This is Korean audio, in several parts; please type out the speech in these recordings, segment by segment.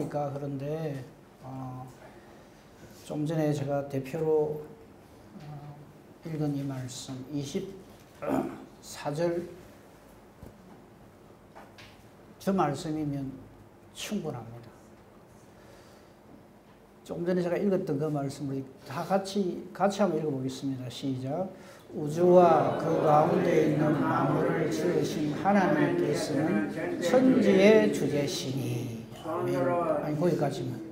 바쁘니까 그런데 좀 전에 제가 대표로 읽은 이 말씀 24절 저 말씀이면 충분합니다. 조금 전에 제가 읽었던 그 말씀을 다 같이 한번 읽어보겠습니다. 시작. 우주와 그 가운데 있는 만물을 지으신 하나님께서는 천지의 주제시니. 아니, 거기까지만.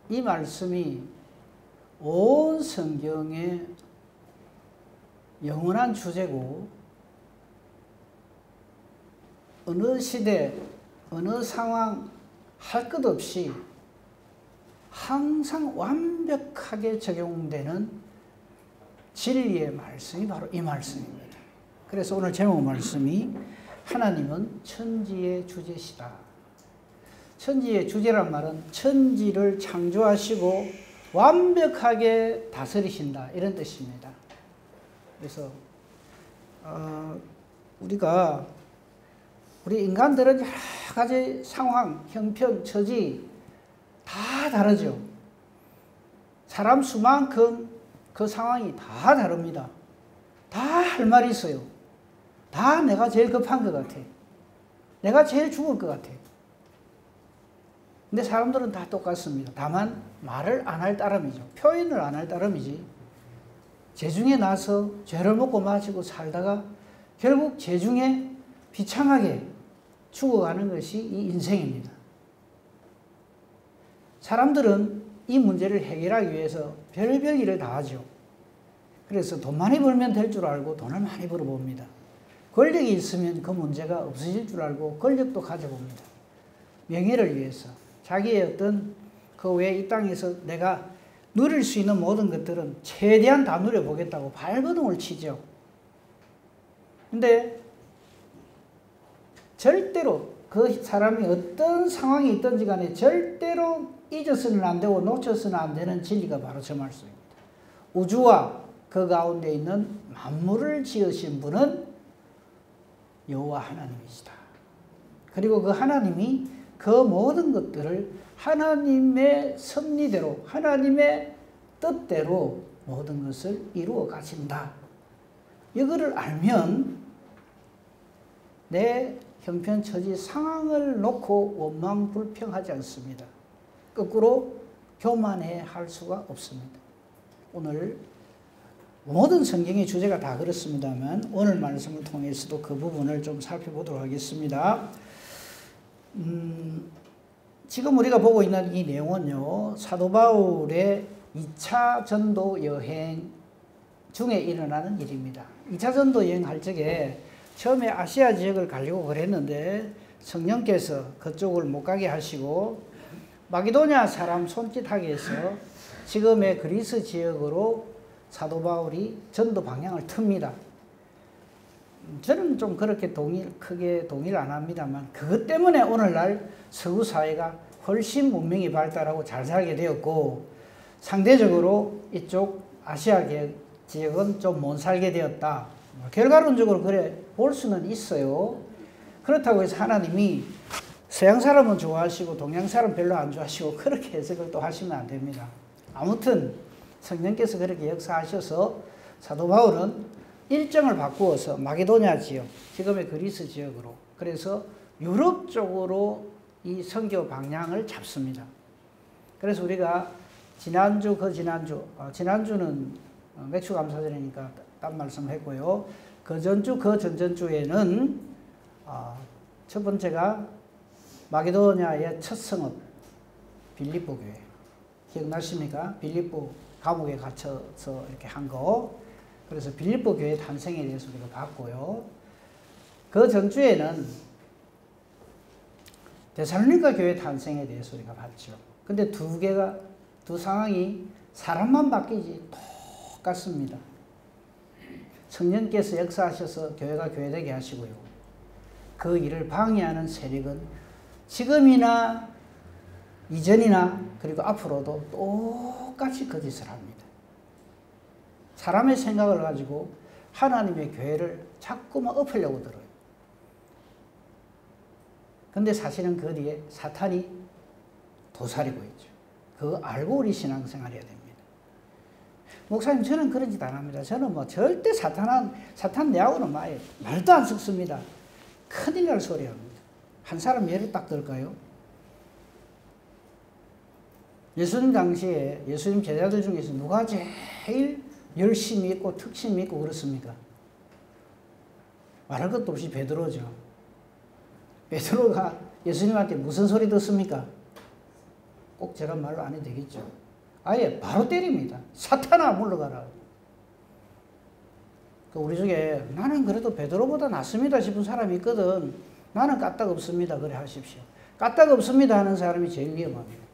이 말씀이 온 성경의 영원한 주제고, 어느 시대, 어느 상황 할 것 없이 항상 완벽하게 적용되는 진리의 말씀이 바로 이 말씀입니다. 그래서 오늘 제목 말씀이 하나님은 천지의 주제시다. 천지의 주제란 말은 천지를 창조하시고 완벽하게 다스리신다, 이런 뜻입니다. 그래서 우리 인간들은 여러 가지 상황, 형편, 처지 다 다르죠. 사람 수만큼 그 상황이 다 다릅니다. 다 할 말이 있어요. 다 내가 제일 급한 것 같아. 내가 제일 죽을 것 같아. 근데 사람들은 다 똑같습니다. 다만 말을 안 할 따름이죠. 표현을 안 할 따름이지. 죄중에 나서 죄를 먹고 마시고 살다가 결국 죄중에 비참하게 죽어가는 것이 이 인생입니다. 사람들은 이 문제를 해결하기 위해서 별별 일을 다 하죠. 그래서 돈 많이 벌면 될 줄 알고 돈을 많이 벌어봅니다. 권력이 있으면 그 문제가 없어질 줄 알고 권력도 가져봅니다. 명예를 위해서. 자기의 어떤 그 외에 이 땅에서 내가 누릴 수 있는 모든 것들은 최대한 다 누려보겠다고 발버둥을 치죠. 근데 절대로 그 사람이 어떤 상황이 있든지 간에 절대로 잊어서는 안 되고 놓쳐서는 안 되는 진리가 바로 저 말씀입니다. 우주와 그 가운데 있는 만물을 지으신 분은 여호와 하나님이시다. 그리고 그 하나님이 그 모든 것들을 하나님의 섭리대로, 하나님의 뜻대로 모든 것을 이루어 가신다. 이거를 알면 내 형편, 처지, 상황을 놓고 원망불평하지 않습니다. 거꾸로 교만해 할 수가 없습니다. 오늘 모든 성경의 주제가 다 그렇습니다만 오늘 말씀을 통해서도 그 부분을 좀 살펴보도록 하겠습니다. 지금 우리가 보고 있는 이 내용은요, 사도 바울의 2차 전도 여행 중에 일어나는 일입니다. 2차 전도 여행할 적에 처음에 아시아 지역을 가려고 그랬는데 성령께서 그쪽을 못 가게 하시고 마게도냐 사람 손짓하게 해서 지금의 그리스 지역으로 사도 바울이 전도 방향을 틉니다. 저는 좀 그렇게 크게 동의를 안 합니다만 그것 때문에 오늘날 서구 사회가 훨씬 문명이 발달하고 잘 살게 되었고 상대적으로 이쪽 아시아 지역은 좀 못 살게 되었다. 결과론적으로 그래 볼 수는 있어요. 그렇다고 해서 하나님이 서양 사람은 좋아하시고 동양 사람 별로 안 좋아하시고 그렇게 해석을 또 하시면 안 됩니다. 아무튼 성령께서 그렇게 역사하셔서 사도 바울은 일정을 바꾸어서 마게도냐 지역, 지금의 그리스 지역으로, 그래서 유럽 쪽으로 이 선교 방향을 잡습니다. 그래서 우리가 지난주는 맥주감사절이니까 딴 말씀을 했고요. 그 전전주에는 첫 번째가 마게도냐의 첫 성읍 빌립보 교회. 기억나십니까? 빌립보 감옥에 갇혀서 이렇게 한 거. 그래서 빌립보 교회 탄생에 대해서 우리가 봤고요. 그 전주에는 데살로니가 교회 탄생에 대해서 우리가 봤죠. 근데 두 상황이 사람만 바뀌지 똑같습니다. 성령께서 역사하셔서 교회가 교회되게 하시고요. 그 일을 방해하는 세력은 지금이나 이전이나 그리고 앞으로도 똑같이 거짓을 합니다. 사람의 생각을 가지고 하나님의 교회를 자꾸만 엎으려고 들어요. 근데 사실은 그 뒤에 사탄이 도사리고 있죠. 그거 알고 우리 신앙생활 해야 됩니다. 목사님, 저는 그런 짓 안 합니다. 저는 뭐 절대 사탄 내하고는 말도 안 섞습니다. 큰일 날 소리 합니다. 한 사람 예를 딱 들까요? 예수님 당시에 예수님 제자들 중에서 누가 제일 열심히 있고 특심이 있고 그렇습니까? 말할 것도 없이 베드로죠. 베드로가 예수님한테 무슨 소리 듣습니까? 꼭 제가 말로 안 해도 되겠죠. 아예 바로 때립니다. 사탄아 물러가라. 우리 중에 나는 그래도 베드로보다 낫습니다 싶은 사람이 있거든. 나는 까딱 없습니다. 그래 하십시오. 까딱 없습니다 하는 사람이 제일 위험합니다.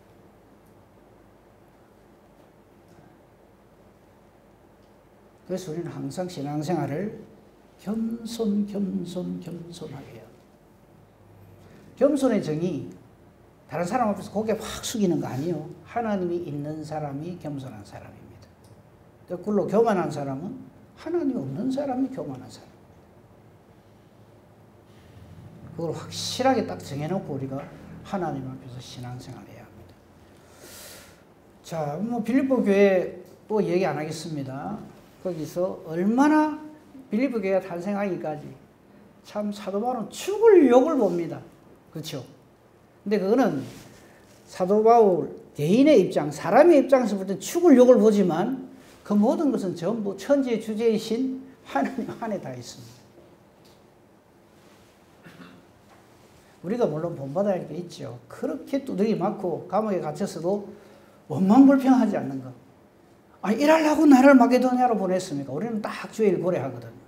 그래서 우리는 항상 신앙생활을 겸손하게 해요. 겸손의 정의, 다른 사람 앞에서 고개 확 숙이는 거 아니에요. 하나님이 있는 사람이 겸손한 사람입니다. 거꾸로 교만한 사람은 하나님이 없는 사람이 교만한 사람. 그걸 확실하게 딱 정해놓고 우리가 하나님 앞에서 신앙생활을 해야 합니다. 자, 뭐 빌립보 교회 또 얘기 안 하겠습니다. 거기서 얼마나 빌립보 교회가 탄생하기까지 참 사도 바울은 죽을 욕을 봅니다. 그렇죠? 근데 그거는 사도 바울 개인의 입장, 사람의 입장에서 볼 때 죽을 욕을 보지만 그 모든 것은 전부 천지의 주제이신 하나님 안에 다 있습니다. 우리가 물론 본받아야 할 게 있죠. 그렇게 두들기 맞고 감옥에 갇혔어도 원망불평하지 않는 것. 아니, 일하려고 나를 마게도냐로 보냈습니까? 우리는 딱 주일 고려하거든요.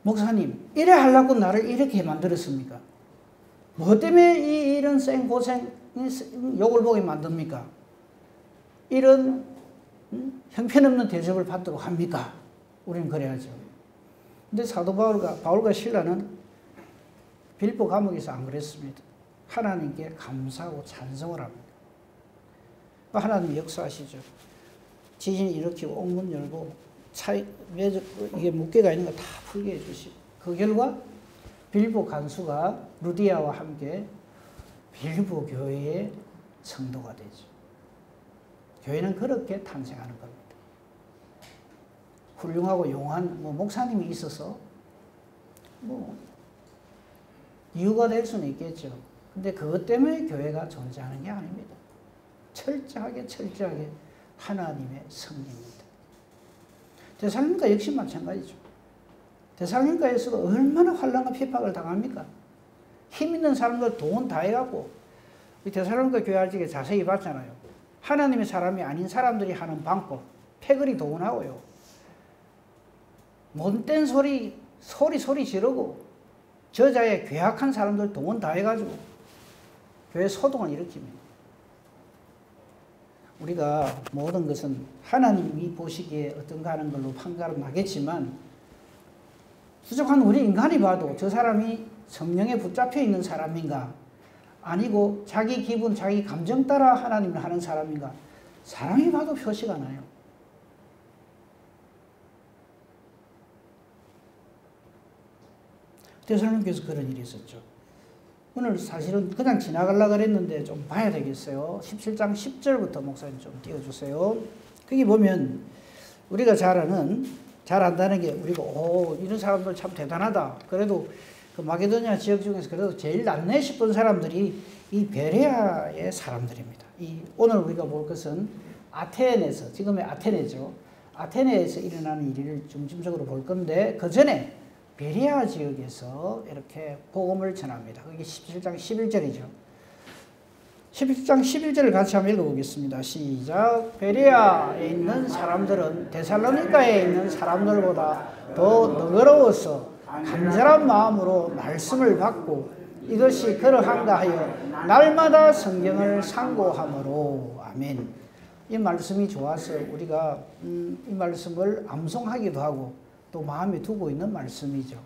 목사님, 이래 하려고 나를 이렇게 만들었습니까? 뭐 때문에 이런 생고생, 욕을 보게 만듭니까? 이런 형편없는 대접을 받도록 합니까? 우리는 그래야죠. 근데 사도 바울과 실라는 빌립보 감옥에서 안 그랬습니다. 하나님께 감사하고 찬송을 합니다. 하나님 역사하시죠. 지진 일으키고 옥문 열고 이게 묶개가 있는 거 다 풀게 해주시고 그 결과 빌립보 간수가 루디아와 함께 빌립보 교회의 성도가 되죠. 교회는 그렇게 탄생하는 겁니다. 훌륭하고 용한 목사님이 있어서 이유가 될 수는 있겠죠. 근데 그것 때문에 교회가 존재하는 게 아닙니다. 철저하게 하나님의 성립입니다. 데살로니가 역시 마찬가지죠. 데살로니가에서도 얼마나 환난과 핍박을 당합니까? 힘 있는 사람들 돈 다 해갖고 이 데살로니가 교회 할 적에 자세히 봤잖아요. 하나님의 사람이 아닌 사람들이 하는 방법, 패거리 동원하고요. 못된 소리 지르고 저자의 괴악한 사람들 동원 다 해가지고 교회 소동을 일으킵니다. 우리가 모든 것은 하나님이 보시기에 어떤가 하는 걸로 판가름 나겠지만 부족한 우리 인간이 봐도 저 사람이 성령에 붙잡혀 있는 사람인가 아니고 자기 기분, 자기 감정 따라 하나님을 하는 사람인가 사람이 봐도 표시가 나요. 데살로니가에서 그런 일이 있었죠. 오늘 사실은 그냥 지나가려고 그랬는데 좀 봐야 되겠어요. 17장 10절부터 목사님 좀 띄워주세요. 거기 보면 우리가 잘 안다는 게 우리가 이런 사람들 참 대단하다. 그래도 그 마게도냐 지역 중에서 그래도 제일 낫네 싶은 사람들이 이 베레아의 사람들입니다. 오늘 우리가 볼 것은 아테네에서, 지금의 아테네죠. 아테네에서 일어나는 일을 중심적으로 볼 건데 그 전에 베레아 지역에서 이렇게 복음을 전합니다. 그게 17장 11절이죠. 17장 11절을 같이 한번 읽어보겠습니다. 시작. 베레아에 있는 사람들은 데살로니가에 있는 사람들보다 더 너그러워서 간절한 마음으로 말씀을 받고 이것이 그러한가 하여 날마다 성경을 상고하므로. 아멘. 이 말씀이 좋아서 우리가 이 말씀을 암송하기도 하고 또 마음에 두고 있는 말씀이죠.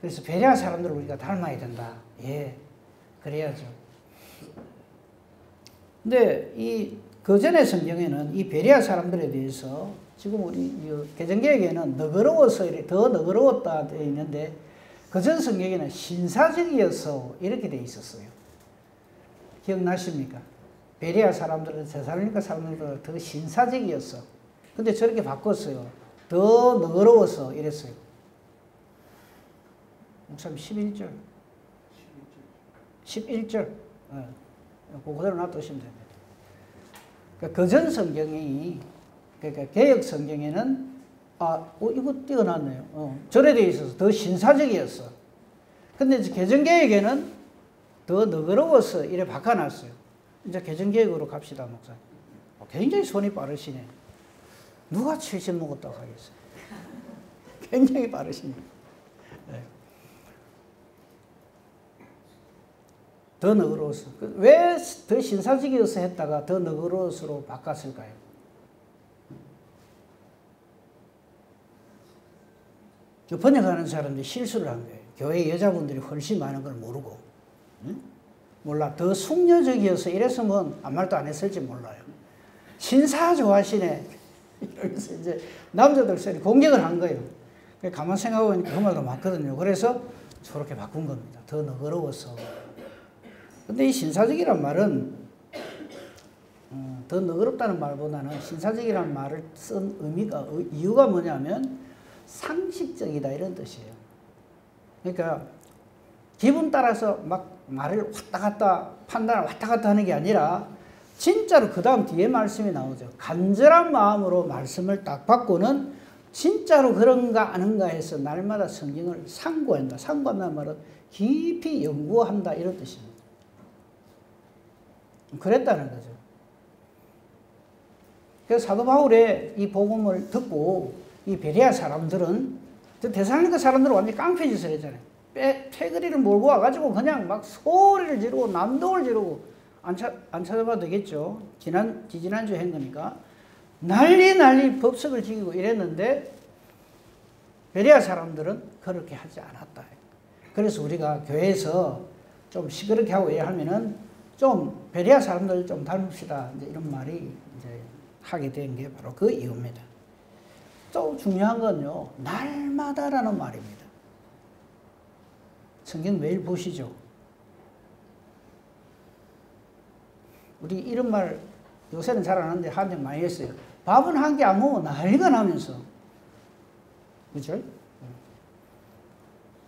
그래서 베레아 사람들을 우리가 닮아야 된다. 예, 그래야죠. 근데 그 전의 성경에는 이 베레아 사람들에 대해서 지금 우리 개정개혁에는 너그러워서 더 너그러웠다 되어 있는데 그전 성경에는 신사적이어서 이렇게 돼 있었어요. 기억나십니까? 베레아 사람들은 데살로니가 사람들보다 더 신사적이었어. 근데 저렇게 바꿨어요. 더 너그러워서 이랬어요. 목사님 11절. 11절. 그대로 놔두시면 됩니다. 그러니까 그전 성경이, 그러니까 개혁 성경에는 이거 띄어놨네요. 절에 되어 있어서 더 신사적이었어. 근데 이제 개정개혁에는 더 너그러워서 이래 바꿔놨어요. 이제 개정개혁으로 갑시다, 목사님. 굉장히 손이 빠르시네. 누가 70 먹었다고 하겠어요? 굉장히 빠르시네. 네. 더 너그러워서. 왜 더 신사적이어서 했다가 더 너그러워서로 바꿨을까요? 번역하는 사람들이 실수를 한 거예요. 교회 여자분들이 훨씬 많은 걸 모르고. 응? 몰라. 더 숙녀적이어서 이랬으면 아무 말도 안 했을지 몰라요. 신사 좋아하시네. 이러면서 이제 남자들 공격을 한 거예요. 가만 생각해보니까 그 말도 맞거든요. 그래서 저렇게 바꾼 겁니다. 더 너그러워서. 근데 이 신사적이란 말은 더 너그럽다는 말보다는 신사적이라는 말을 쓴 이유가 뭐냐면 상식적이다 이런 뜻이에요. 그러니까 기분 따라서 막 말을 왔다 갔다 판단을 왔다 갔다 하는 게 아니라 진짜로 그 다음 뒤에 말씀이 나오죠. 간절한 마음으로 말씀을 딱 받고는 진짜로 그런가 아닌가 해서 날마다 성경을 상고한다. 상고한다는 말은 깊이 연구한다 이런 뜻입니다. 그랬다는 거죠. 그래서 사도 바울의 이 복음을 듣고 이 베레아 사람들은 데살로니가 사람들은 완전히 깡패짓을 했잖아요. 패거리를 몰고 와가지고 그냥 막 소리를 지르고 난동을 지르고 안 찾아봐도 되겠죠. 지지난주에 한 거니까 난리 법석을 지키고 이랬는데 베레아 사람들은 그렇게 하지 않았다. 그래서 우리가 교회에서 좀 시끄럽게 하고 하면은 좀 베레아 사람들 좀 닮읍시다. 이제 이런 말이 이제 하게 된 게 바로 그 이유입니다. 또 중요한 건요, 날마다라는 말입니다. 성경 매일 보시죠. 우리 이런 말 요새는 잘 안 하는데 한 적 많이 했어요. 밥은 한 개 안 먹으면 난리가 나면서. 그죠?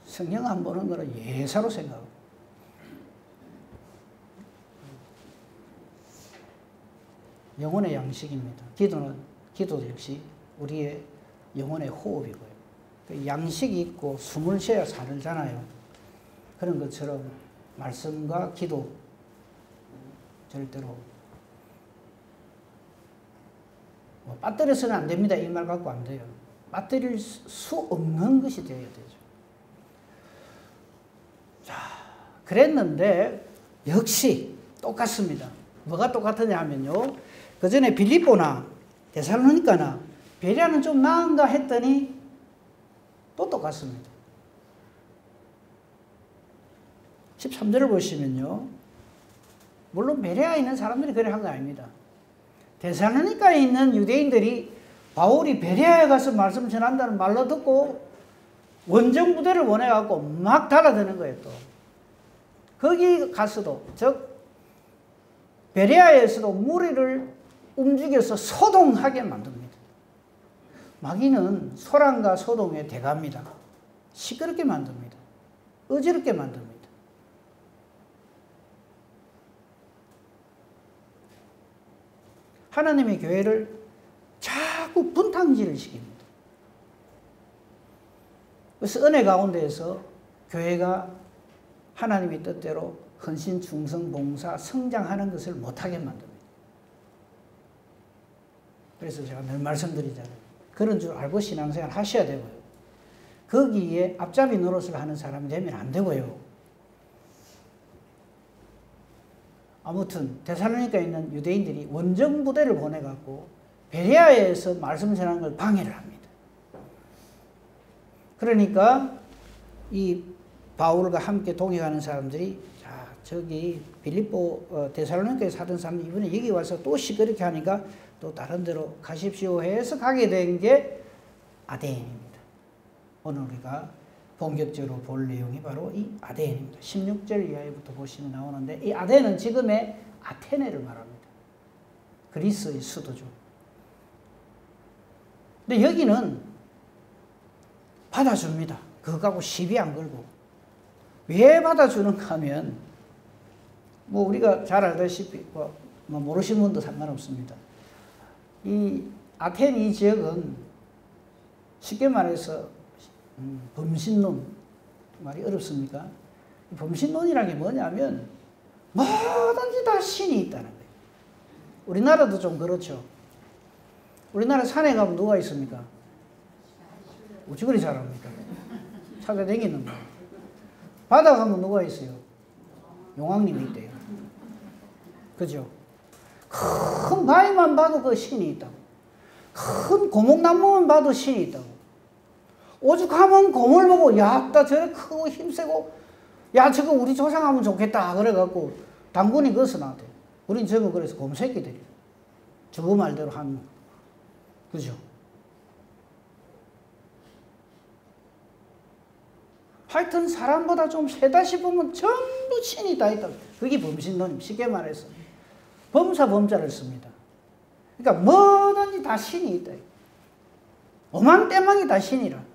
성경 안 보는 거는 예사로 생각하고. 영혼의 양식입니다. 기도도 역시 우리의 영혼의 호흡이고요. 그 양식이 있고 숨을 쉬어야 살잖아요. 그런 것처럼 말씀과 기도 절대로 빠뜨려서는 안 됩니다. 이 말 갖고 안 돼요. 빠뜨릴 수 없는 것이 되어야 되죠. 자, 그랬는데 역시 똑같습니다. 뭐가 똑같으냐 하면요. 그 전에 빌립보나 데살로니가나 베레아는 좀 나은가 했더니 또 똑같습니다. 13절을 보시면요. 물론 베레아에 있는 사람들이 그래 한 거 아닙니다. 데살로니가에 있는 유대인들이 바울이 베레아에 가서 말씀 전한다는 말로 듣고 원정 부대를 보내갖고 막 달아드는 거예요, 또. 거기 가서도, 즉, 베레아에서도 무리를 움직여서 소동하게 만듭니다. 마귀는 소란과 소동의 대가입니다. 시끄럽게 만듭니다. 어지럽게 만듭니다. 하나님의 교회를 자꾸 분탕질을 시킵니다. 그래서 은혜 가운데에서 교회가 하나님의 뜻대로 헌신, 충성, 봉사, 성장하는 것을 못하게 만듭니다. 그래서 제가 늘 말씀드리잖아요. 그런 줄 알고 신앙생활 하셔야 되고요. 거기에 앞잡이 노릇을 하는 사람이 되면 안 되고요. 아무튼 데살로니가에 있는 유대인들이 원정 부대를 보내갖고 베레아에서 말씀 전하는 걸 방해를 합니다. 그러니까 이 바울과 함께 동행하는 사람들이 자 저기 빌립보 데살로니가에 사던 사람들이 이번에 여기 와서 또 시끄럽게 하니까 또 다른 데로 가십시오 해서 가게 된 게 아덴입니다. 오늘 우리가 본격적으로 볼 내용이 바로 이 아덴입니다. 16절 이하부터 보시면 나오는데 이 아덴은 지금의 아테네를 말합니다. 그리스의 수도죠. 근데 여기는 받아줍니다. 그거하고 시비 안 걸고. 왜 받아주는가 하면 뭐 우리가 잘 알다시피 뭐 모르시는 분도 상관없습니다. 이 아텐 이 지역은 쉽게 말해서 범신론, 말이 어렵습니까? 범신론이라는 게 뭐냐면 뭐든지 다 신이 있다는 거예요. 우리나라도 좀 그렇죠. 우리나라 산에 가면 누가 있습니까? 어찌 그리 잘합니까? 찾아다니는 거. 바다 가면 누가 있어요? 용왕님이 있대요. 그죠? 큰 바위만 봐도 그 신이 있다고. 큰 고목나무만 봐도 신이 있다고. 오죽하면 곰을 보고 야따 저래 크고 힘세고 야 저거 우리 조상하면 좋겠다 그래갖고 당군이 그것은 나한테 우린 저거 그래서 곰새끼들이 저거 말대로 하면 그죠? 하여튼 사람보다 좀 세다 싶으면 전부 신이 다 있다. 그게 범신론임. 쉽게 말해서 범사 범자를 씁니다. 그러니까 뭐든지 다 신이 있다. 어망때망이 다 신이라.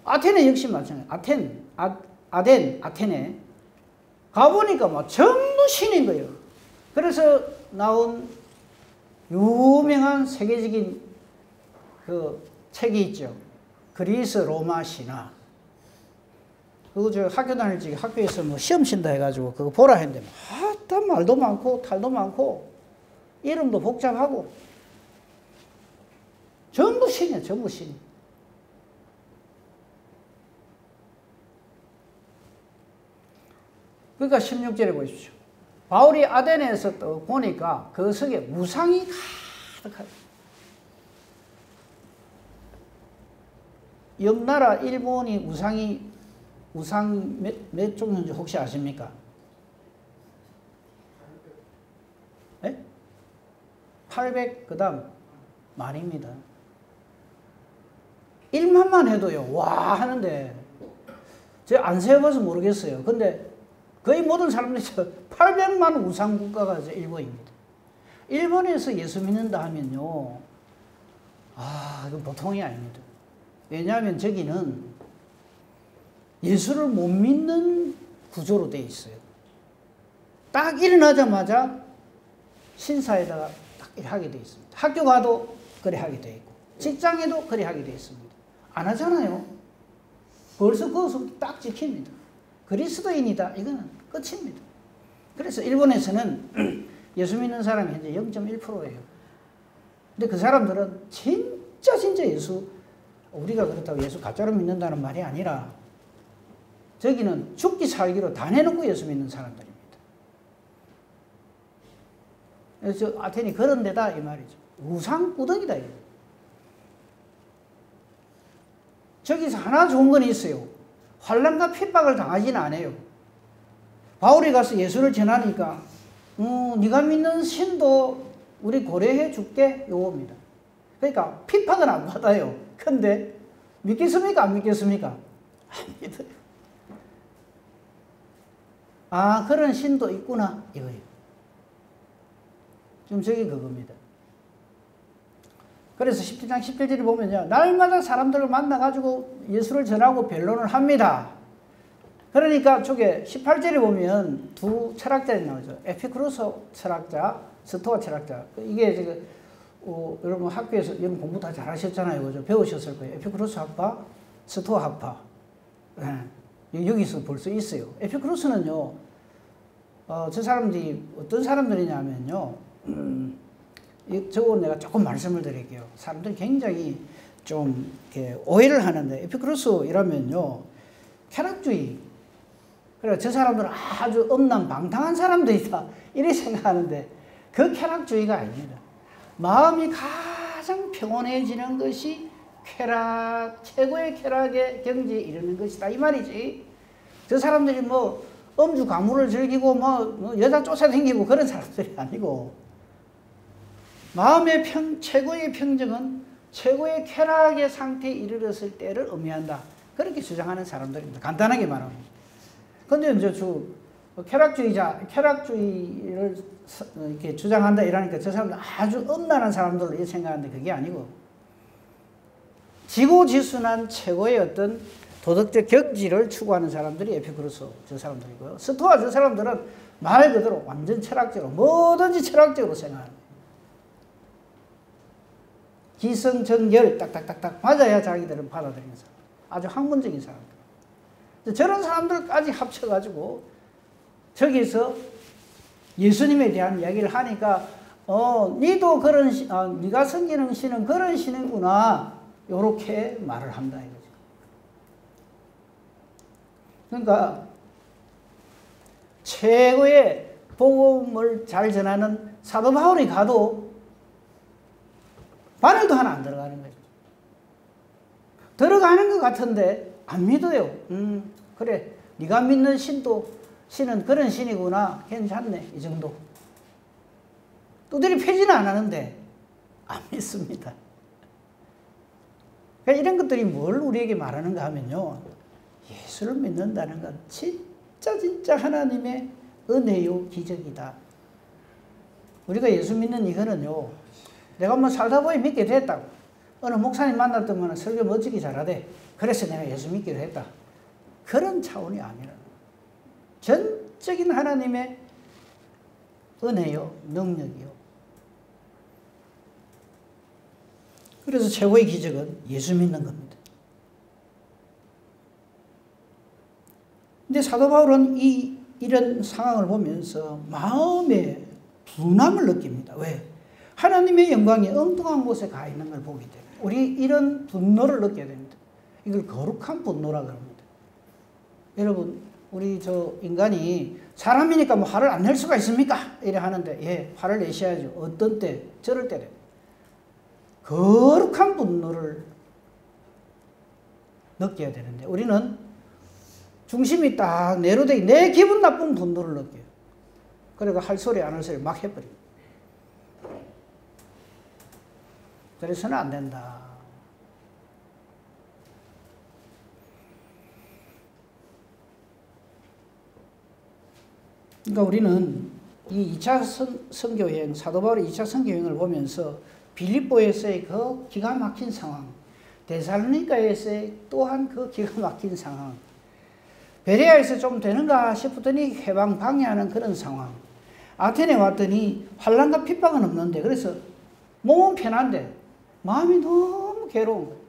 아테네 역시 마찬가지예요. 아테네 가보니까 막 전부 신인 거예요. 그래서 나온 유명한 세계적인 그 책이 있죠. 그리스 로마 신화. 그거 저 학교 다닐 적에 학교에서 뭐 시험 친다 해가지고 그거 보라 했는데 다 말도 많고 탈도 많고 이름도 복잡하고 전부 신이야. 전부 신. 그러니까 16절에 보십시오. 바울이 아덴에서 또 보니까 그 속에 우상이 가득하다. 옆나라 일본이 우상 몇 종류인지 혹시 아십니까? 네? 800 그다음 만입니다. 1만만 해도요. 와 하는데 제가 안 세어봐서 모르겠어요. 근데 거의 모든 사람들이 800만 우상 국가가 일본입니다. 일본에서 예수 믿는다 하면요. 이건 보통이 아닙니다. 왜냐하면 저기는 예수를 못 믿는 구조로 되어 있어요. 딱 일어나자마자 신사에다가 딱 하게 되어 있습니다. 학교 가도 그래 하게 되어 있고 직장에도 그래 하게 되어 있습니다. 안 하잖아요. 벌써 그것을 딱 지킵니다. 그리스도인이다. 이거는 끝입니다. 그래서 일본에서는 예수 믿는 사람이 현재 0.1%예요. 근데 그 사람들은 진짜 예수, 우리가 그렇다고 예수 가짜로 믿는다는 말이 아니라 저기는 죽기 살기로 다 내놓고 예수 믿는 사람들입니다. 그래서 아테네 그런 데다 이 말이죠. 우상구덩이다. 이거. 저기서 하나 좋은 건 있어요. 환난과 핍박을 당하지는 않아요. 바울이 가서 예수를 전하니까 네가 믿는 신도 우리 고려해 줄게 요겁니다. 그러니까 핍박은 안 받아요. 근데 믿겠습니까? 안 믿겠습니까? 안 믿어요. 그런 신도 있구나 이거예요. 지금 저게 그겁니다. 그래서 17장 17절에 보면요. 날마다 사람들을 만나가지고 예수를 전하고 변론을 합니다. 그러니까 저게 18절에 보면 두 철학자들이 나오죠. 에피쿠로스 철학자, 스토아 철학자. 이게 지금 여러분 학교에서 여러분 공부 다 잘하셨잖아요. 그죠? 배우셨을 거예요. 에피쿠로스 학파, 스토아 학파. 네. 여기서 볼 수 있어요. 에피쿠로스는요. 저 사람들이 어떤 사람들이냐면요. 저거 내가 조금 말씀을 드릴게요. 사람들이 굉장히 좀 이렇게 오해를 하는데 에피쿠로스이라면요. 쾌락주의. 그래 저 사람들은 아주 엄난방탕한 사람들이다. 이렇게 생각하는데 그 쾌락주의가 아닙니다. 마음이 가장 평온해지는 것이 쾌락, 최고의 쾌락의 경지에 이르는 것이다. 이 말이지. 저 사람들이 뭐 음주 가물을 즐기고 뭐 여자 쫓아다니고 그런 사람들이 아니고 마음의 최고의 평정은 최고의 쾌락의 상태에 이르렀을 때를 의미한다. 그렇게 주장하는 사람들입니다. 간단하게 말하면. 근데 이제 쾌락주의를 이렇게 주장한다 이러니까 저 사람들 아주 음란한 사람들로 이렇게 생각하는데 그게 아니고 지고지순한 최고의 어떤 도덕적 격지를 추구하는 사람들이 에피쿠로스 저 사람들이고요. 스토아 저 사람들은 말 그대로 완전 철학적으로 뭐든지 철학적으로 생각합니다. 기성정결 딱딱딱딱 맞아야 자기들은 받아들이는 사람. 아주 학문적인 사람들. 저런 사람들까지 합쳐가지고 저기서 예수님에 대한 이야기를 하니까 니도 그런 네가 섬기는 신은 그런 신이구나 요렇게 말을 한다 이거죠. 그러니까 최고의 복음을 잘 전하는 사도 바울이 가도 바늘도 하나 안 들어가는 거죠. 들어가는 것 같은데 안 믿어요. 그래 네가 믿는 신은 그런 신이구나. 괜찮네. 이 정도. 두드리 패지는 안 하는데 안 믿습니다. 그러니까 이런 것들이 뭘 우리에게 말하는가 하면요. 예수를 믿는다는 건 진짜 하나님의 은혜요 기적이다. 우리가 예수 믿는 이거는요. 내가 뭐 살다 보니 믿게 됐다고. 어느 목사님 만났더니 설교 멋지게 잘하대. 그래서 내가 예수 믿기로 했다. 그런 차원이 아니라 전적인 하나님의 은혜요, 능력이요. 그래서 최고의 기적은 예수 믿는 겁니다. 근데 사도 바울은 이런 상황을 보면서 마음에 분함을 느낍니다. 왜? 하나님의 영광이 엉뚱한 곳에 가 있는 걸 보기 때문에 우리 이런 분노를 느껴야 됩니다. 이걸 거룩한 분노라고 합니다. 여러분 우리 인간이 사람이니까 뭐 화를 안 낼 수가 있습니까? 이래 하는데 예, 화를 내셔야죠. 어떤 때? 저럴 때래. 거룩한 분노를 느껴야 되는데 우리는 중심이 딱 내로되기 내 기분 나쁜 분노를 느껴요. 그러니까 할 소리 안 할 소리 막 해버립니다. 그래서는 안 된다. 그러니까 우리는 이 2차 선교여행, 사도 바울의 2차 선교여행을 보면서 빌립보에서의 그 기가 막힌 상황, 데살로니가에서의 또한 그 기가 막힌 상황, 베레아에서 좀 되는가 싶었더니 해방 방해하는 그런 상황, 아테네 왔더니 환난과 핍박은 없는데 그래서 몸은 편한데 마음이 너무 괴로운 거예요.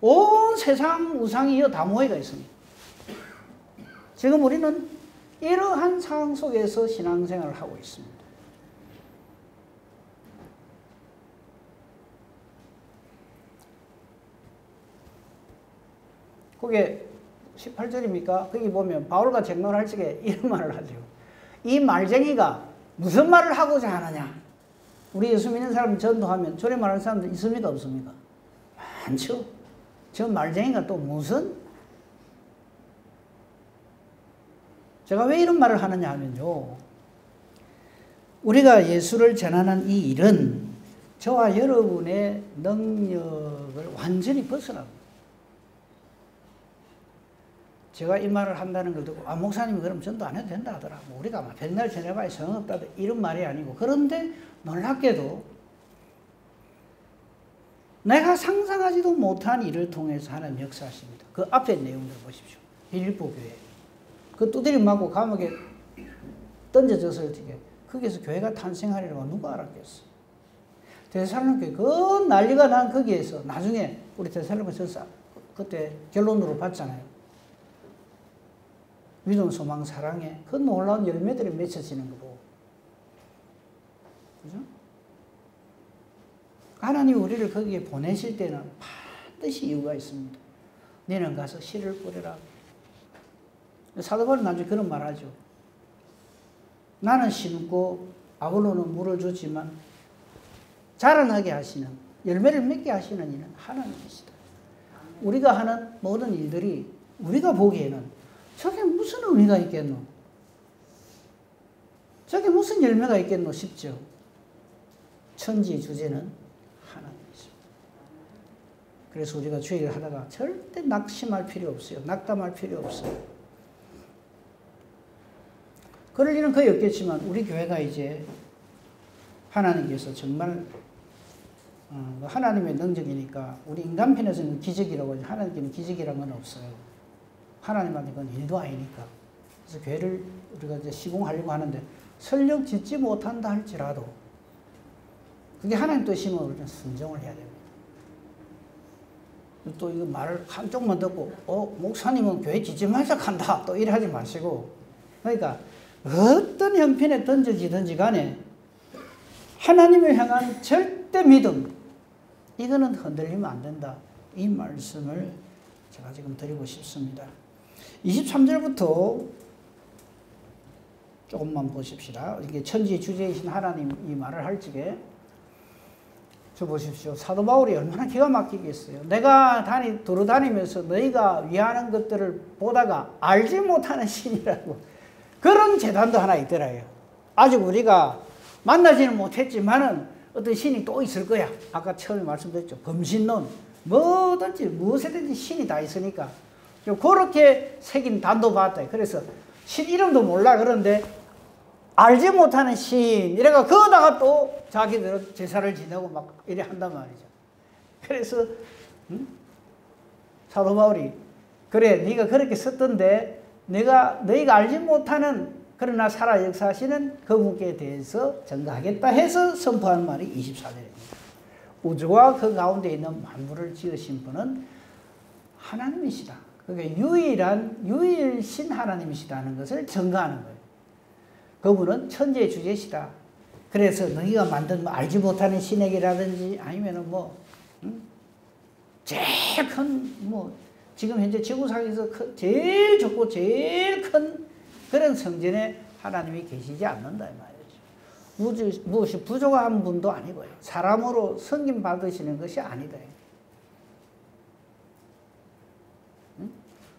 온 세상 우상이 다 모여가 있습니다. 지금 우리는 이러한 상황 속에서 신앙생활을 하고 있습니다. 그게 18절입니까? 거기 보면 바울과 쟁론할 적에 이런 말을 하죠. 이 말쟁이가 무슨 말을 하고자 하느냐? 우리 예수 믿는 사람 전도하면 저래 말하는 사람들 있습니까? 없습니까? 많죠. 저 말쟁이가 또 무슨? 제가 왜 이런 말을 하느냐 하면요. 우리가 예수를 전하는 이 일은 저와 여러분의 능력을 완전히 벗어납니다. 제가 이 말을 한다는 걸 듣고 목사님이 그럼 전도 안 해도 된다 하더라. 우리가 막 백날 전해봐야 소용없다 이런 말이 아니고 그런데 놀랍게도 내가 상상하지도 못한 일을 통해서 하나님 역사하십니다. 그 앞에 내용들 보십시오. 빌립보 교회. 그 두드림 맞고 감옥에 던져졌을 때 거기서 교회가 탄생하리라고 누가 알았겠어. 데살로니가 그 난리가 난 거기에서 나중에 우리 데살로니가 전사 그때 결론으로 봤잖아요. 믿음, 소망, 사랑에 그 놀라운 열매들이 맺혀지는 거 보고. 그죠? 하나님 우리를 거기에 보내실 때는 반드시 이유가 있습니다. 너는 가서 씨를 뿌려라. 사도 바울은 나중에 그런 말 하죠. 나는 심고 아볼로는 물을 주지만 자라나게 하시는, 열매를 맺게 하시는 이는 하나님이시다. 우리가 하는 모든 일들이 우리가 보기에는 저게 무슨 의미가 있겠노? 저게 무슨 열매가 있겠노 싶죠. 천지의 주제는 하나님이십니다. 그래서 우리가 주의를 하다가 절대 낙심할 필요 없어요. 낙담할 필요 없어요. 그럴 일은 거의 없겠지만 우리 교회가 이제 하나님께서 정말 하나님의 능력이니까 우리 인간 편에서는 기적이라고 하죠. 하나님께는 기적이라는 건 없어요. 하나님한테 그건 일도 아니니까. 그래서 교회를 우리가 이제 시공하려고 하는데 설령 짓지 못한다 할지라도 그게 하나님 뜻이면 우리는 순종을 해야 됩니다. 또 이거 말을 한쪽만 듣고 목사님은 교회 짓지 말자 한다 또 이래 하지 마시고, 그러니까 어떤 형편에 던져지든지 간에 하나님을 향한 절대 믿음, 이거는 흔들리면 안 된다. 이 말씀을 제가 지금 드리고 싶습니다. 23절부터 조금만 보십시다. 이게 천지 주제이신 하나님 이 말을 할 적에 저 보십시오. 사도 바울이 얼마나 기가 막히겠어요. 내가 돌아다니면서 너희가 위하는 것들을 보다가 알지 못하는 신이라고, 그런 재단도 하나 있더라고요. 아직 우리가 만나지는 못했지만은 어떤 신이 또 있을 거야. 아까 처음에 말씀드렸죠. 범신론, 뭐든지 무엇이든지 신이 다 있으니까 그렇게 새긴 단도 봤다. 그래서 신 이름도 몰라. 그런데 알지 못하는 신 이래가 거기다가 또 자기들은 제사를 지내고 막 이래 한단 말이죠. 그래서 사도 바울이 그래 네가 그렇게 썼던데 너희가 알지 못하는 그러나 살아 역사하시는 그분께 대해서 전가하겠다 해서 선포하는 말이 24절입니다. 우주와 그 가운데 있는 만물을 지으신 분은 하나님이시다. 그게 유일신 하나님이시다는 것을 전가하는 거예요. 그분은 천지의 주제시다. 그래서 너희가 만든 알지 못하는 신에게라든지 아니면은 제일 큰 지금 현재 지구상에서 제일 좋고 제일 큰 그런 성전에 하나님이 계시지 않는다 이 말이죠. 무엇이 부족한 분도 아니고요. 사람으로 섬김 받으시는 것이 아니다.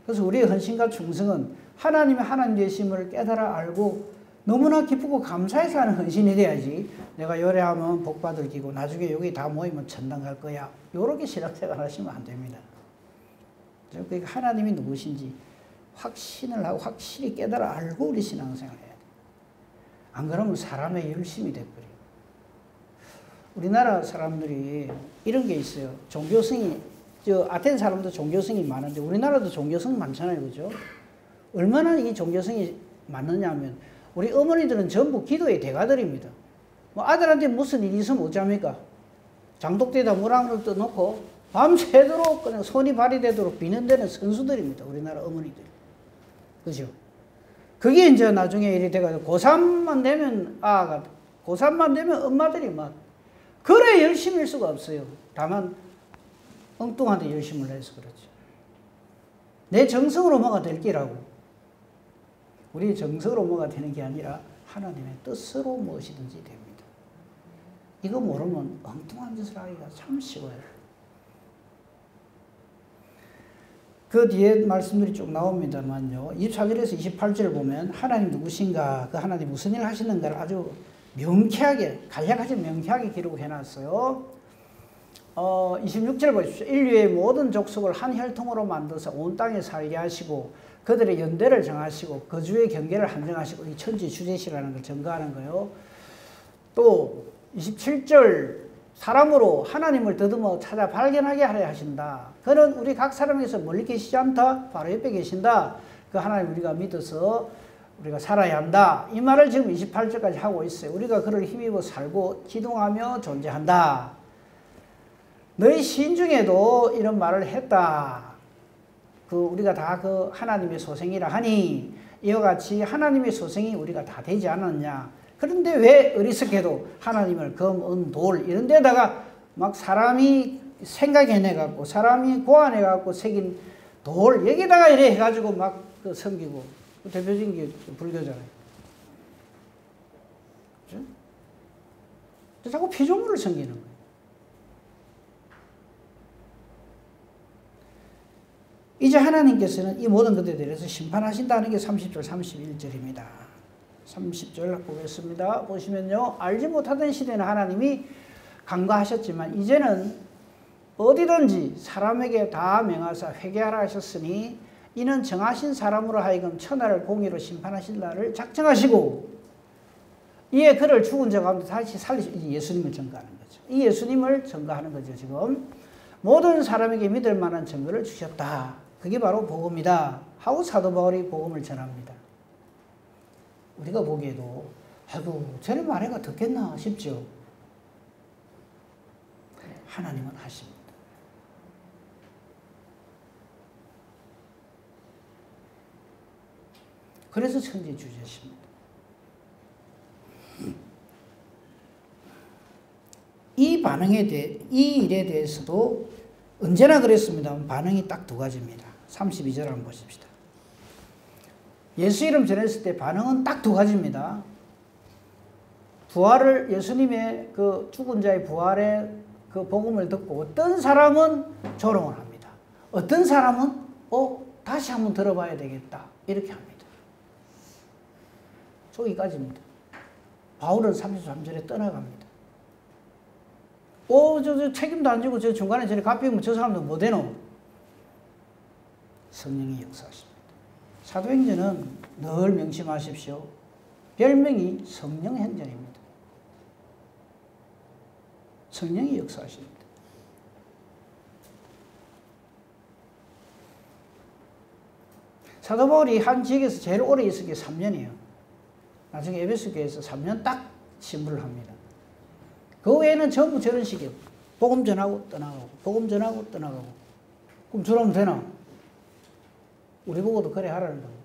그래서 우리의 헌신과 충성은 하나님의 하나님 되심을 깨달아 알고 너무나 기쁘고 감사해서 하는 헌신이 돼야지, 내가 요래하면 복받을 기고 나중에 여기 다 모이면 천당 갈 거야, 요렇게 신앙생활 하시면 안 됩니다. 그러니까 하나님이 누구신지 확신을 하고 확실히 깨달아 알고 우리 신앙생활 해야 돼. 안 그러면 사람의 열심이 돼버려요. 우리나라 사람들이 이런 게 있어요. 종교성이, 아테네 사람도 종교성이 많은데 우리나라도 종교성 많잖아요. 그죠? 얼마나 이 종교성이 많느냐 하면 우리 어머니들은 전부 기도의 대가들입니다. 아들한테 무슨 일이 있으면 어쩝니까? 장독대에다 물 한 그릇 떠놓고 밤새도록 그냥 손이 발이 되도록 비는 데는 선수들입니다. 우리나라 어머니들. 그죠? 그게 이제 나중에 일이 돼가지고 고3만 되면 고3만 되면 엄마들이 막 그래 열심일 수가 없어요. 다만 엉뚱한데 열심을 해서 그렇죠. 내 정성으로 뭐가 될 기라고. 우리 정성으로 뭐가 되는 게 아니라 하나님의 뜻으로 무엇이든지 됩니다. 이거 모르면 엉뚱한 짓을 하기가 참 쉬워요. 그 뒤에 말씀들이 쭉 나옵니다만요. 24절에서 28절을 보면 하나님 누구신가, 그 하나님 무슨 일을 하시는가를 아주 명쾌하게, 간략하게 명쾌하게 기록해 놨어요. 26절 보십시오. 인류의 모든 족속을 한 혈통으로 만들어서 온 땅에 살게 하시고 그들의 연대를 정하시고 거주의 경계를 한정하시고, 이 천지 주제시라는 걸 전가하는 거예요. 또 27절 사람으로 하나님을 더듬어 찾아 발견하게 하려 하신다. 그는 우리 각 사람에게서 멀리 계시지 않다. 바로 옆에 계신다. 그 하나님 우리가 믿어서 우리가 살아야 한다. 이 말을 지금 28절까지 하고 있어요. 우리가 그를 힘입어 살고 기동하며 존재한다. 너희 시인 중에도 이런 말을 했다. 우리가 다 그 하나님의 소생이라 하니 이와 같이 하나님의 소생이 우리가 다 되지 않았냐. 그런데 왜 어리석게도 하나님을 검, 은, 돌 이런 데다가 막 사람이 생각해내갖고 사람이 고안해갖고 새긴 돌 여기다가 이래 해가지고 막 섬기고, 대표적인 게 불교잖아요. 그렇죠? 자꾸 피조물을 섬기는 거예요. 이제 하나님께서는 이 모든 것에 대해서 심판하신다는 게 30절, 31절입니다. 30절 보겠습니다. 보시면요. 알지 못하던 시대는 하나님이 간과하셨지만 이제는 어디든지 사람에게 다 명하사 회개하라 하셨으니 이는 정하신 사람으로 하여금 천하를 공의로 심판하실 날을 작정하시고 이에 그를 죽은 자 가운데 다시 살리시 예수님을 증거하는 거죠. 이 예수님을 증거하는 거죠. 지금 모든 사람에게 믿을 만한 증거를 주셨다. 그게 바로 복음이다 하고 사도 바울이 복음을 전합니다. 우리가 보기에도 아이고 저런 말해가 듣겠나 싶죠. 하나님은 하십니다. 그래서 천지 주제십니다. 이 반응에 대해, 이 일에 대해서도 언제나 그랬습니다. 반응이 딱 두 가지입니다. 32절 한번 보십시다. 예수 이름 전했을 때 반응은 딱 두 가지입니다. 부활을, 예수님의 그 죽은 자의 부활의 그 복음을 듣고 어떤 사람은 조롱을 합니다. 어떤 사람은 다시 한번 들어봐야 되겠다. 이렇게 합니다. 저기까지입니다. 바울은 33절에 떠나갑니다. 저 책임도 안 지고 저 중간에 저리 갚이면 저 사람도 뭐 되노? 성령이 역사하십니다. 사도행전은 늘 명심하십시오. 별명이 성령 행전입니다. 성령이 역사하십니다. 사도 바울이 한 지역에서 제일 오래 있은 게 3년이에요. 나중에 에베소 교회에서 3년 딱 신부를 합니다. 그 외에는 전부 저런 식이에요. 복음 전하고 떠나가고, 복음 전하고 떠나가고. 그럼 저러면 되나? 우리 보고도 그래 하라는 겁니다.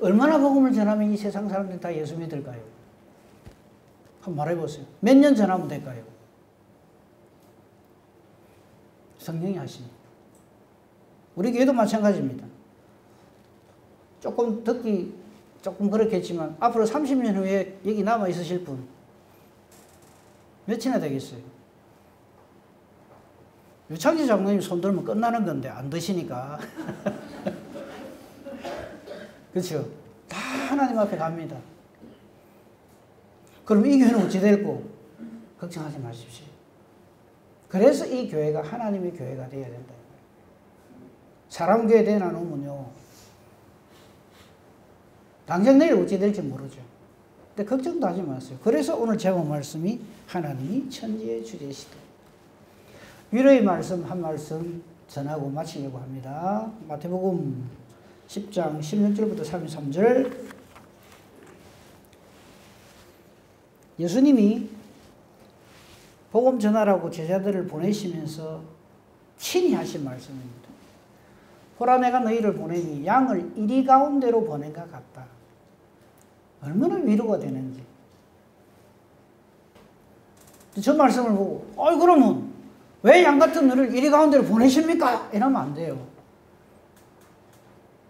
얼마나 복음을 전하면 이 세상 사람들이 다 예수 믿을까요? 한번 말해보세요. 몇 년 전하면 될까요? 성령이 하십니다. 우리 교회도 마찬가지입니다. 조금 듣기 조금 그렇겠지만 앞으로 30년 후에 여기 남아 있으실 분 몇이나 되겠어요? 유창지 장로님 손 들면 끝나는 건데 안 드시니까 그렇죠? 다 하나님 앞에 갑니다. 그럼 이 교회는 어찌 될고? 걱정하지 마십시오. 그래서 이 교회가 하나님의 교회가 되어야 된다. 사람 교회 대놔놓으면요 당장 내일 어찌 될지 모르죠. 근데 걱정도 하지 마세요. 그래서 오늘 제목 말씀이 하나님이 천지의 주제시다. 위로의 말씀 한 말씀 전하고 마치려고 합니다. 마태복음 10장 16절부터 33절. 예수님이 복음 전하라고 제자들을 보내시면서 친히 하신 말씀입니다. 보라 내가 너희를 보내니 양을 이리 가운데로 보낸 것 같다. 얼마나 위로가 되는지. 저 말씀을 보고 그러면 왜 양 같은 너를 이리 가운데로 보내십니까? 이러면 안 돼요.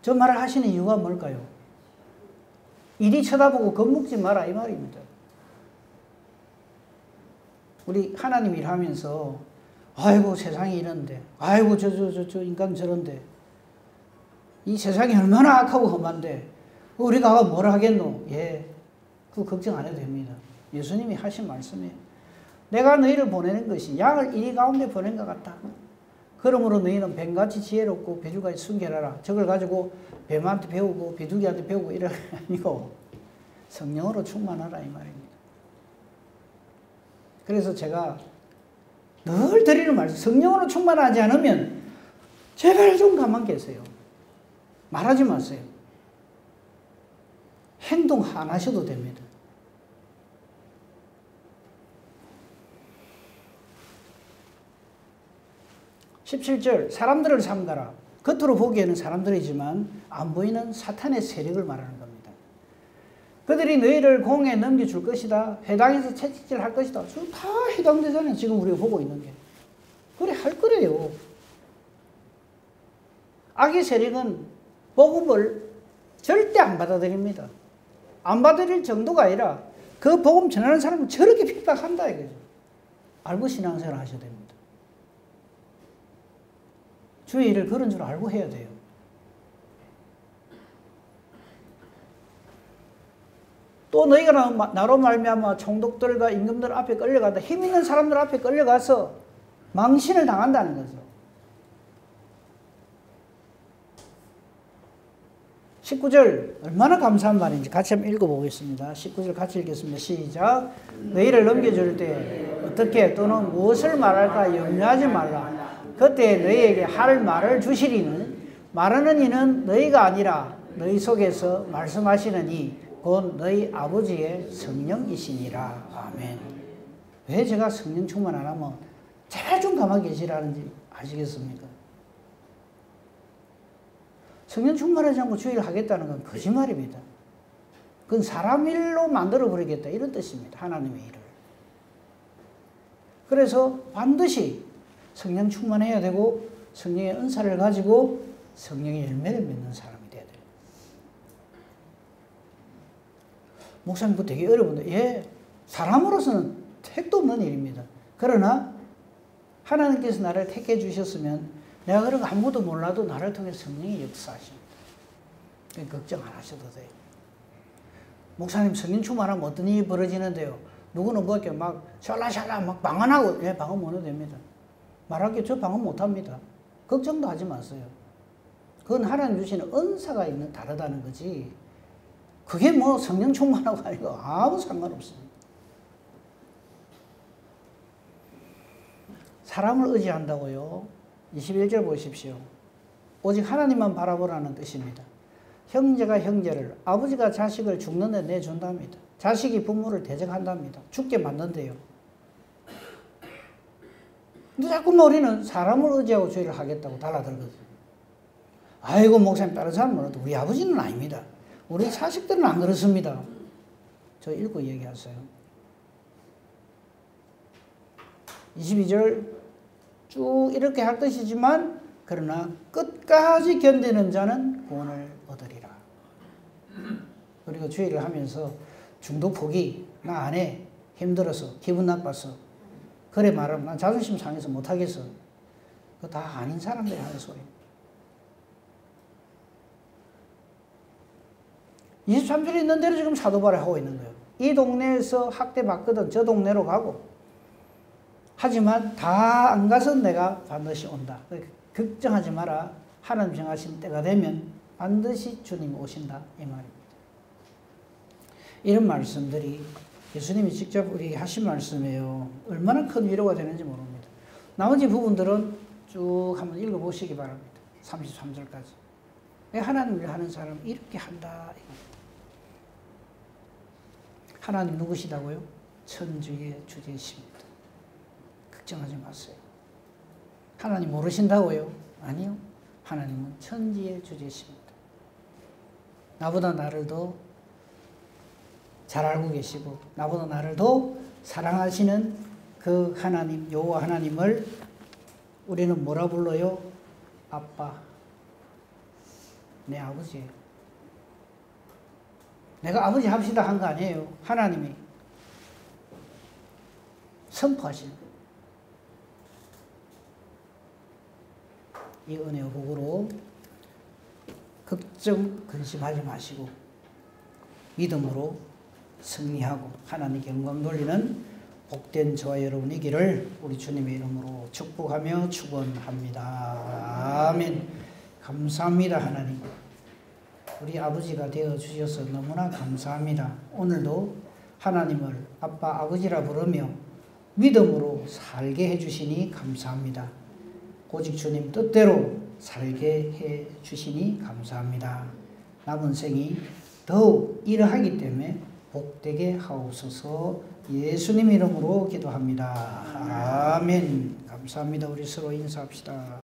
저 말을 하시는 이유가 뭘까요? 이리 쳐다보고 겁먹지 마라 이 말입니다. 우리 하나님 일하면서 아이고 세상이 이런데 아이고 저 인간 저런데 이 세상이 얼마나 악하고 험한데 우리가 뭘 하겠노? 예, 그거 걱정 안 해도 됩니다. 예수님이 하신 말씀이에요. 내가 너희를 보내는 것이 양을 이리 가운데 보낸 것 같다. 그러므로 너희는 뱀같이 지혜롭고 비둘기같이 순결하라. 저걸 가지고 뱀한테 배우고 비둘기한테 배우고 이런 게 아니고 성령으로 충만하라 이 말입니다. 그래서 제가 늘 드리는 말씀, 성령으로 충만하지 않으면 제발 좀 가만 계세요. 말하지 마세요. 행동 안 하셔도 됩니다. 17절 사람들을 삼가라. 겉으로 보기에는 사람들이지만 안 보이는 사탄의 세력을 말하는 겁니다. 그들이 너희를 공에 넘겨줄 것이다. 회당에서 채찍질 할 것이다. 지금 다 해당되잖아요. 지금 우리가 보고 있는 게. 그래 할 거래요. 악의 세력은 복음을 절대 안 받아들입니다. 안 받아들일 정도가 아니라 그 복음 전하는 사람은 저렇게 핍박한다 이거죠. 알고 신앙생활 하셔야 됩니다. 주의 일을 그런 줄 알고 해야 돼요. 또 너희가 나로 말미암아 총독들과 임금들 앞에 끌려간다. 힘 있는 사람들 앞에 끌려가서 망신을 당한다는 거죠. 19절 얼마나 감사한 말인지 같이 한번 읽어보겠습니다. 19절 같이 읽겠습니다. 시작. 너희를 넘겨줄 때 어떻게 또는 무엇을 말할까 염려하지 말라. 그때 너희에게 할 말을 주시리는 말하는 이는 너희가 아니라 너희 속에서 말씀하시는 이 곧 너희 아버지의 성령이시니라. 아멘. 왜 제가 성령 충만 안 하면 제발 좀 가만히 계시라는지 아시겠습니까? 성령 충만하지 않고 주의를 하겠다는 건 거짓말입니다. 그건 사람 일로 만들어 버리겠다 이런 뜻입니다. 하나님의 일을. 그래서 반드시 성령 충만해야 되고 성령의 은사를 가지고 성령의 열매를 맺는 사람이 돼야 돼요. 목사님 그거 되게 어려운데 예, 사람으로서는 택도 없는 일입니다. 그러나 하나님께서 나를 택해 주셨으면 내가 그런 거 아무것도 몰라도 나를 통해 성령이 역사하십니다. 그러니까 걱정 안 하셔도 돼요. 목사님 성령 충만하면 어떤 일이 벌어지는데요? 누구는 그렇게 막 샬라샬라 막 방언하고 예, 방언 못 해도 됩니다. 말할게요. 저 방언 못합니다. 걱정도 하지 마세요. 그건 하나님 주시는 은사가 있는 다르다는 거지. 그게 뭐 성령 충만하고 아니고 아무 상관없습니다. 사람을 의지한다고요. 21절 보십시오. 오직 하나님만 바라보라는 뜻입니다. 형제가 형제를, 아버지가 자식을 죽는 데 내준답니다. 자식이 부모를 대적한답니다. 죽게 만든대요. 근데 자꾸만 우리는 사람을 의지하고 주의를 하겠다고 달라들거든요. 아이고 목사님 다른 사람 몰라도 우리 아버지는 아닙니다. 우리 자식들은 안 그렇습니다. 저 읽고 얘기하세요. 22절 쭉 이렇게 할 것이지만 그러나 끝까지 견디는 자는 구원을 얻으리라. 그리고 주의를 하면서 중도 포기 나 안 해. 힘들어서 기분 나빠서 그래 말하면 난 자존심 상해서 못하겠어. 그거 다 아닌 사람들이 하는 소리입니다. 23절에 있는 대로 지금 사도바를 하고 있는 거예요. 이 동네에서 학대받거든 저 동네로 가고 하지만 다 안 가서 내가 반드시 온다. 걱정하지 마라. 하나님 정하신 때가 되면 반드시 주님 오신다. 이 말입니다. 이런 말씀들이 예수님이 직접 우리에게 하신 말씀이에요. 얼마나 큰 위로가 되는지 모릅니다. 나머지 부분들은 쭉 한번 읽어보시기 바랍니다. 33절까지. 왜 하나님을 하는 사람은 이렇게 한다. 하나님 누구시다고요? 천주의 주제십니다. 걱정하지 마세요. 하나님 모르신다고요? 아니요. 하나님은 천지의 주제십니다. 나보다 나를 더 잘 알고 계시고 나보다 나를 더 사랑하시는 그 하나님, 여호와 하나님을 우리는 뭐라 불러요? 아빠. 내 아버지예요. 내가 아버지 합시다 한 거 아니에요. 하나님이 선포하시는 거예요. 이 은혜의 복으로 걱정, 근심하지 마시고 믿음으로 승리하고 하나님께 영광 돌리는 복된 저와 여러분이기를 우리 주님의 이름으로 축복하며 축원합니다. 아멘. 감사합니다. 하나님. 우리 아버지가 되어 주셔서 너무나 감사합니다. 오늘도 하나님을 아빠, 아버지라 부르며 믿음으로 살게 해주시니 감사합니다. 오직 주님 뜻대로 살게 해 주시니 감사합니다. 남은 생이 더욱 일하기 때문에 복되게 하옵소서. 예수님 이름으로 기도합니다. 아멘. 감사합니다. 우리 서로 인사합시다.